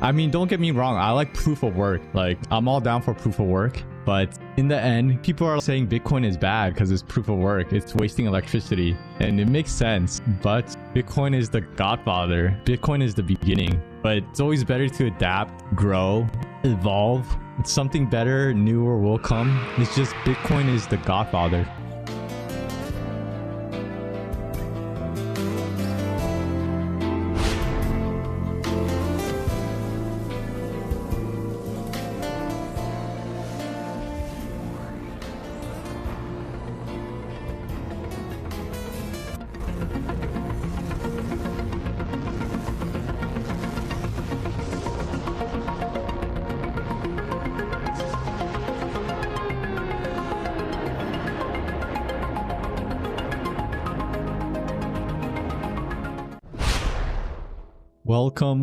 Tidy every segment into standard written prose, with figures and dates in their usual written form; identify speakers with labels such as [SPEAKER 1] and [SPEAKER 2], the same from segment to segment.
[SPEAKER 1] I mean, don't get me wrong. I like proof of work. Like, I'm all down for proof of work. But in the end, people are saying Bitcoin is bad because it's proof of work. It's wasting electricity. And it makes sense. But Bitcoin is the godfather. Bitcoin is the beginning. But it's always better to adapt, grow, evolve. It's something better, newer will come. It's just Bitcoin is the godfather. Welcome.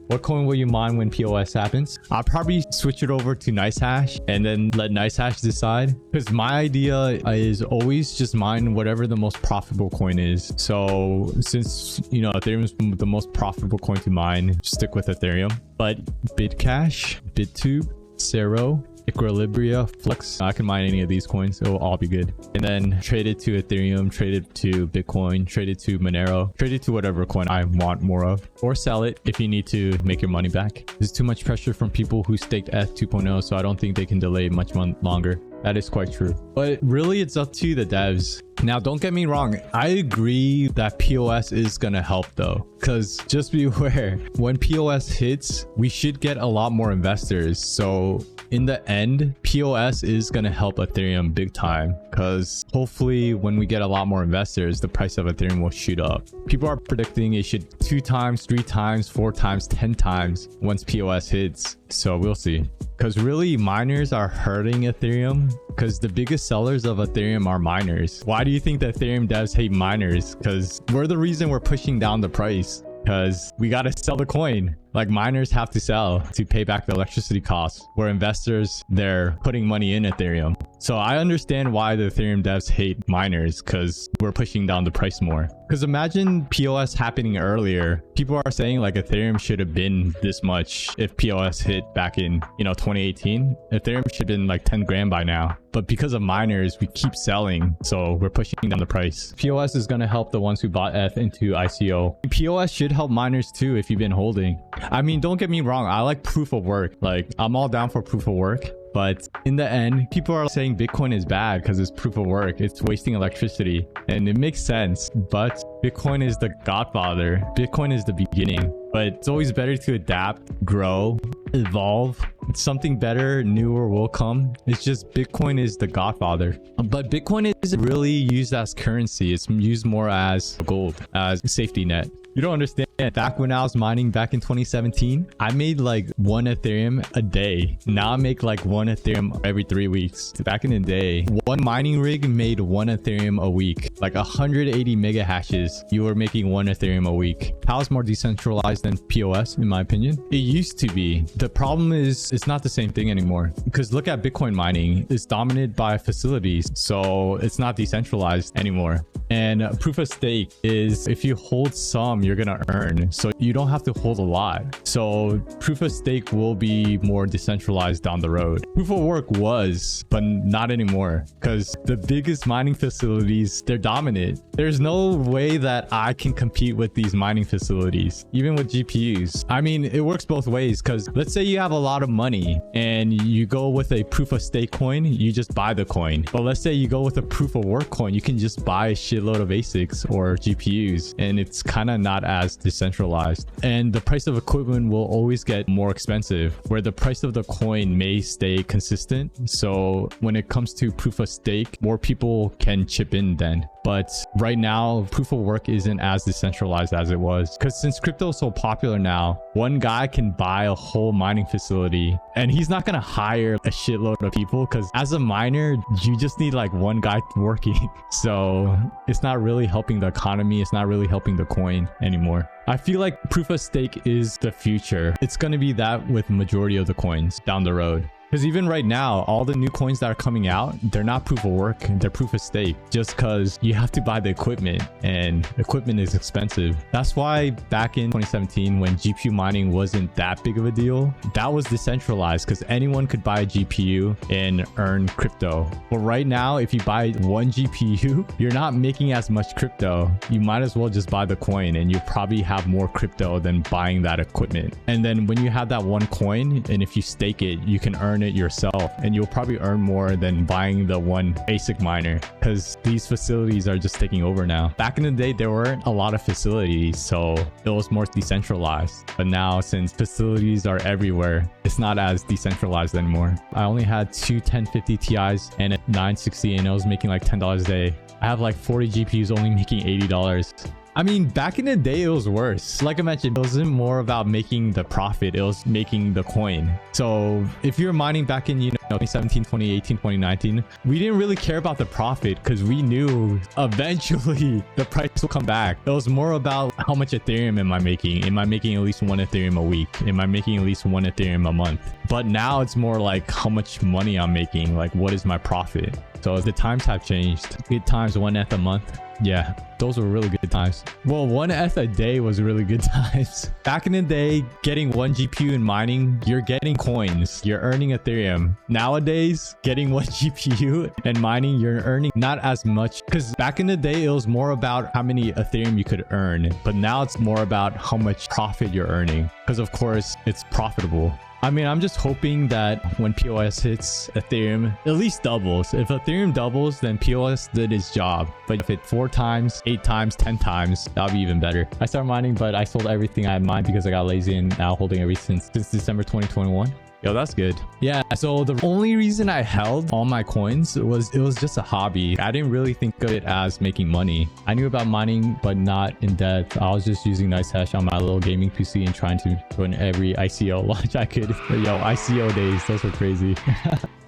[SPEAKER 1] What coin will you mine when POS happens? I'll probably switch it over to NiceHash and then let NiceHash decide. Because my idea is always just mine whatever the most profitable coin is. So since, you know, Ethereum is the most profitable coin to mine, stick with Ethereum. But Bitcash, BitTube, Cero, Equilibria, Flux, I can mine any of these coins. It will all be good. And then trade it to Ethereum, trade it to Bitcoin, trade it to Monero, trade it to whatever coin I want more of, or sell it if you need to make your money back. There's too much pressure from people who staked ETH 2.0, so I don't think they can delay much longer. That is quite true. But really, it's up to the devs. Now, don't get me wrong. I agree that POS is going to help though, because just be aware, when POS hits, we should get a lot more investors. So in the end, POS is going to help Ethereum big time, because hopefully when we get a lot more investors, the price of Ethereum will shoot up. People are predicting it should 2 times, 3 times, 4 times, 10 times once POS hits. So we'll see. Because really, miners are hurting Ethereum because the biggest sellers of Ethereum are miners. Why do you think that Ethereum devs hate miners? Because we're the reason we're pushing down the price. Because we got to sell the coin. Like, miners have to sell to pay back the electricity costs, where investors, they're putting money in Ethereum. So I understand why the Ethereum devs hate miners, because we're pushing down the price more. Because imagine POS happening earlier. People are saying like Ethereum should have been this much if POS hit back in, 2018. Ethereum should have been like 10 grand by now. But because of miners, we keep selling. So we're pushing down the price. POS is going to help the ones who bought ETH into ICO. POS should help miners too if you've been holding. I mean, don't get me wrong. I like proof of work. Like, I'm all down for proof of work. But in the end, people are saying Bitcoin is bad because it's proof of work. It's wasting electricity. And it makes sense. But Bitcoin is the godfather. Bitcoin is the beginning. But it's always better to adapt, grow, evolve. It's something better, newer will come. It's just Bitcoin is the godfather. But Bitcoin isn't really used as currency. It's used more as gold, as a safety net. You don't understand. Back when I was mining back in 2017, I made like 1 Ethereum a day. Now I make like 1 Ethereum every 3 weeks. Back in the day, 1 mining rig made 1 Ethereum a week. Like 180 mega hashes, you were making 1 Ethereum a week. How is more decentralized than POS, in my opinion? It used to be. The problem is it's not the same thing anymore. Because look at Bitcoin mining. It's dominated by facilities. So it's not decentralized anymore. And proof of stake is if you hold some, you're going to earn. So you don't have to hold a lot. So proof of stake will be more decentralized down the road. Proof of work was, but not anymore. Because the biggest mining facilities, they're dominant. There's no way that I can compete with these mining facilities, even with GPUs. I mean, it works both ways. Because let's say you have a lot of money and you go with a proof of stake coin, you just buy the coin. But let's say you go with a proof of work coin, you can just buy a shitload of ASICs or GPUs, and it's kind of not as decentralized. And the price of equipment will always get more expensive, where the price of the coin may stay consistent. So when it comes to proof of stake, more people can chip in then. But right now, proof of work isn't as decentralized as it was. Because since crypto is so popular now, one guy can buy a whole mining facility and he's not going to hire a shitload of people, because as a miner, you just need like one guy working. So it's not really helping the economy. It's not really helping the coin anymore. I feel like proof of stake is the future. It's going to be that with majority of the coins down the road. Because even right now, all the new coins that are coming out, they're not proof of work, they're proof of stake. Just because you have to buy the equipment, and equipment is expensive. That's why back in 2017, when GPU mining wasn't that big of a deal, that was decentralized because anyone could buy a GPU and earn crypto. But right now, if you buy one GPU, you're not making as much crypto. You might as well just buy the coin and you probably have more crypto than buying that equipment. And then when you have that one coin, and if you stake it, you can earn it yourself, and you'll probably earn more than buying the one basic miner, because these facilities are just taking over now. Back in the day, there weren't a lot of facilities, so it was more decentralized. But now, since facilities are everywhere, it's not as decentralized anymore. I only had two 1050 Ti's and a 960, and I was making like $10 a day. I have like 40 GPUs only making $80. I mean, back in the day, it was worse. Like I mentioned, it wasn't more about making the profit, it was making the coin. So if you're mining back in, 2017, 2018, 2019, we didn't really care about the profit because we knew eventually the price will come back. It was more about how much Ethereum am I making? Am I making at least one Ethereum a week? Am I making at least one Ethereum a month? But now it's more like how much money I'm making, like what is my profit? So the times have changed. Good times, 1 ETH a month. Yeah, those were really good times. Well, 1 ETH a day was really good times. Back in the day, getting one GPU in mining, you're getting coins, you're earning Ethereum. Nowadays, getting one GPU and mining, you're earning not as much, because back in the day, it was more about how many Ethereum you could earn, but now it's more about how much profit you're earning, because of course it's profitable. I mean, I'm just hoping that when POS hits, Ethereum at least doubles. If Ethereum doubles, then POS did its job. But if it 4 times, 8 times, 10 times, that'll be even better. I started mining, but I sold everything I had mined because I got lazy, and now holding everything since December 2021. Yo, that's good. Yeah, so the only reason I held all my coins was it was just a hobby. I didn't really think of it as making money. I knew about mining, but not in depth. I was just using NiceHash on my little gaming PC and trying to run every ICO launch I could. Yo, ICO days, those were crazy.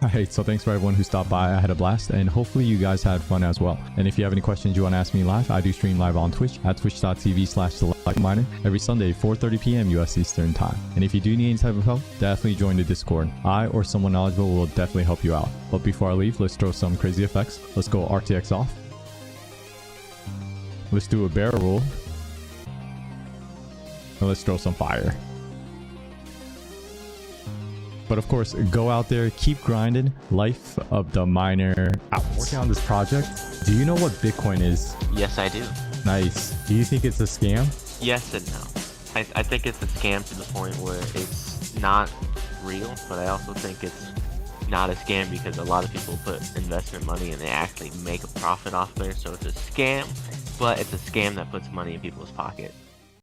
[SPEAKER 1] Alright, so thanks for everyone who stopped by. I had a blast, and hopefully you guys had fun as well. And if you have any questions you want to ask me live, I do stream live on Twitch at twitch.tv/selectminer every Sunday, 4:30 p.m. US Eastern Time. And if you do need any type of help, definitely join the Discord. I or someone knowledgeable will definitely help you out. But before I leave, let's throw some crazy effects. Let's go RTX off. Let's do a barrel roll. And let's throw some fire. But of course, go out there, keep grinding. Life of the miner out. Working on this project. Do you know what Bitcoin is?
[SPEAKER 2] Yes, I do.
[SPEAKER 1] Nice. Do you think it's a scam?
[SPEAKER 2] Yes and no. I think it's a scam to the point where it's not real, but I also think it's not a scam because a lot of people put investment money and they actually make a profit off there. So it's a scam, but it's a scam that puts money in people's pocket.